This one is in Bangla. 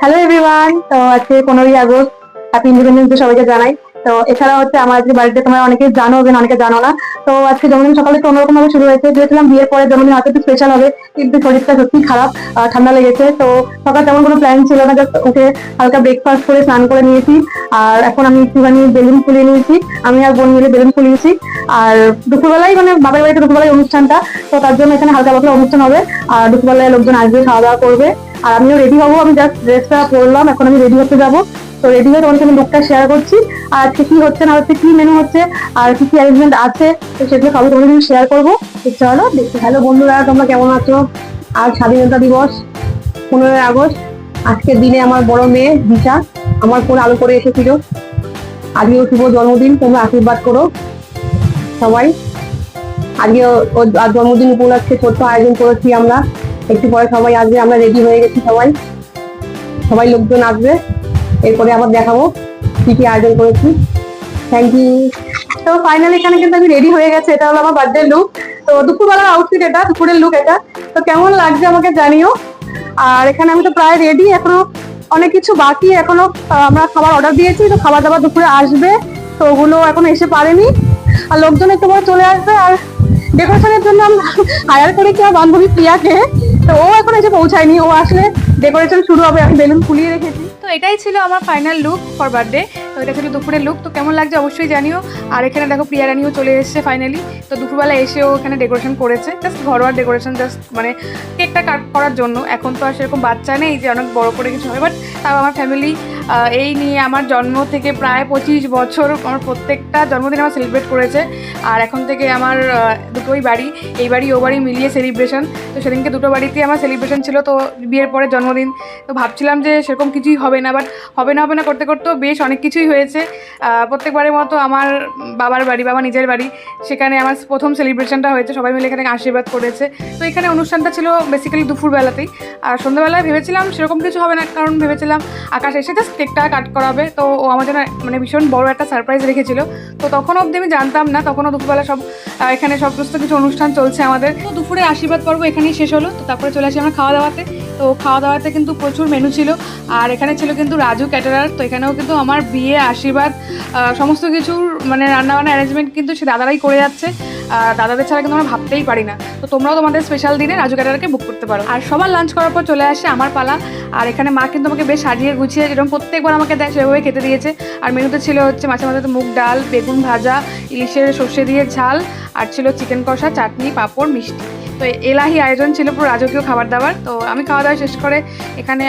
হ্যালো এভরিওয়ান, তো আজকে 15ই আগস্ট, হ্যাপি ইন্ডিপেন্ডেন্স ডে সবাইকে জানাই। তো এছাড়া হচ্ছে আমার আজকে বাড়িতে তোমরা অনেকে জানো যে অনেকে জানো না। তো আজকে জন্মদিন সকালে একটু অন্যরকম ভাবে শুরু হয়েছে, ভেবেছিলাম বিয়ের পরে জন্মদিন হয়তো একটু স্পেশাল হবে, কিন্তু শরীরটা সত্যি খারাপ, ঠান্ডা লেগেছে। তো সকাল তেমন কোনো প্ল্যান ছিল না, জাস্ট উঠে হালকা ব্রেকফাস্ট করে স্নান করে নিয়েছি। আর এখন আমি একটুখানি বেলুন ফুলিয়ে নিয়েছি, আমি আর বোন মিলে বেলুন ফুলিয়েছি। আর দুপুরবেলায় মানে বাবার বাড়িতে দুপুরবেলায় অনুষ্ঠানটা, তো তার জন্য এখানে হালকা পাতলা অনুষ্ঠান হবে। আর দুপুরবেলায় লোকজন আসবে, খাওয়া দাওয়া করবে। আর আমিও রেডি হবো, আমি জাস্ট ড্রেসটা পরলাম, এখন আমি রেডি হতে যাবো। তো রেডি হয়ে তোমার সাথে লুকটা শেয়ার করছি। আর আজকে কি হচ্ছে না হচ্ছে, কি মেনু হচ্ছে, আর কি কি অ্যারেঞ্জমেন্ট আছে, তো সেগুলো সবই তোমাদের সাথে শেয়ার করবো। তো চলো দেখি। হ্যালো বন্ধুরা, তোমরা কেমন আছো? আজ স্বাধীনতা দিবস, 15ই আগস্ট। আজকের দিনে আমার বড় মেয়ে দিশা আমার ফোন আলো করে এসেছিল। আজকেও শুভ জন্মদিন, তোমরা আশীর্বাদ করো সবাই। আজকে ওর জন্মদিন উপলক্ষে ছোট্ট আয়োজন করেছি আমরা। একটু পরে সবাই আসবে, আমরা রেডি হয়ে গেছি সবাই। সবাই লোকজন আসবে, এরপরে আবার দেখাবো কি কি আয়োজন করেছি। Thank you. তো ফাইনালি এখানে কিন্তু আমি রেডি হয়ে গেছে, এটা হলো আমার বার্থডে লুক। তো দুপুরবেলার আউটফিট, এটা দুপুরের লুক এটা। তো কেমন লাগছে আমাকে জানিও। আর এখানে আমি তো প্রায় রেডি, এখনো অনেক কিছু বাকি এখনো। আমরা খাবার অর্ডার দিয়েছি, তো খাবার দাবার দুপুরে আসবে, তো ওগুলো এখনো এসে পারেনি। আর লোকজন একটু পরে চলে আসবে। আর ডেকোরেশনের জন্য আমরা হায়ার করেছি আমার বান্ধবী প্রিয়াকে, তো ও এখন এসে পৌঁছায়নি, ও আসলে ডেকোরেশন শুরু হবে। আমি বেলুন ফুলিয়ে রেখেছি। তো এটাই ছিল আমার ফাইনাল লুক ফর বার্থডে। তো এটা ছিল দুপুরের লুক। তো কেমন লাগছে অবশ্যই জানিও। আর এখানে দেখো প্রিয়া রানিও চলে এসেছে ফাইনালি। তো দুপুরবেলা এসেও এখানে ডেকোরেশন করেছে, জাস্ট ঘরোয়া ডেকোরেশন, জাস্ট মানে কেকটা কাট করার জন্য। এখন তো আর সেরকম বাচ্চা নেই যে অনেক বড় করে কিছু হবে, বাট তাও আমার ফ্যামিলি এই নিয়ে আমার জন্ম থেকে প্রায় 25 বছর আমার প্রত্যেকটা জন্মদিন আমার সেলিব্রেট করেছে। আর এখন থেকে আমার দুটোই বাড়ি, এই বাড়ি ও বাড়ি মিলিয়ে সেলিব্রেশন। তো সেদিনকে দুটো বাড়িতেই আমার সেলিব্রেশন ছিল, তো বিয়ের পরে জন্মদিন। তো ভাবছিলাম যে সেরকম কিছুই হবে না, বাট হবে না করতে করতেও বেশ অনেক কিছুই হয়েছে। প্রত্যেকবারের মতো আমার বাবার বাড়ি, বাবা নিজের বাড়ি, সেখানে আমার প্রথম সেলিব্রেশনটা হয়েছে, সবাই মিলে এখানে আশীর্বাদ করেছে। তো এখানে অনুষ্ঠানটা ছিল বেসিক্যালি দুপুরবেলাতেই। আর সন্ধ্যাবেলায় ভেবেছিলাম সেরকম কিছু হবে না, কারণ ভেবেছিলাম আকাশ এসে জাস্ট কেকটা কাট করা হবে। তো ও আমার জন্য মানে ভীষণ বড় একটা সারপ্রাইজ রেখেছিল। তো তখন অবধি আমি জানতাম না, তখনও দুপুরবেলা সব এখানে সমস্ত কিছু অনুষ্ঠান চলছে আমাদের। তো দুপুরে আশীর্বাদ পর্ব এখানেই শেষ হলো। তো তারপরে চলে আসি আমরা খাওয়া দাওয়াতে। তো খাওয়া দাওয়াতে কিন্তু প্রচুর মেনু ছিল। আর এখানে ছিল কিন্তু রাজু ক্যাটারার। তো এখানেও কিন্তু আমার বিয়ে আশীর্বাদ সমস্ত কিছুর মানে রান্নাবান্না অ্যারেঞ্জমেন্ট কিন্তু সে দাদারাই করে যাচ্ছে। দাদাদের ছাড়া কিন্তু আমরা ভাবতেই পারি না। তো তোমরাও তোমাদের স্পেশাল দিনে রাজু ক্যাটারারকে বুক করতে পারো। আর সবার লাঞ্চ করার পর চলে আসে আমার পালা। আর এখানে মা কিন্তু আমাকে বেশ সাজিয়ে গুছিয়ে, যেরকম প্রত্যেকবার আমাকে দেয় সেভাবে খেতে দিয়েছে। আর মেনুতে ছিল হচ্ছে মাঝে মাঝে মুগ ডাল, বেগুন ভাজা, ইলিশের সর্ষে দিয়ে ঝাল, আর ছিল চিকেন কষা, চাটনি, পাঁপড়, মিষ্টি। তো এলাহি আয়োজন ছিল, পুরো রাজকীয় খাবার দাবার। তো আমি খাওয়া দাওয়া শেষ করে এখানে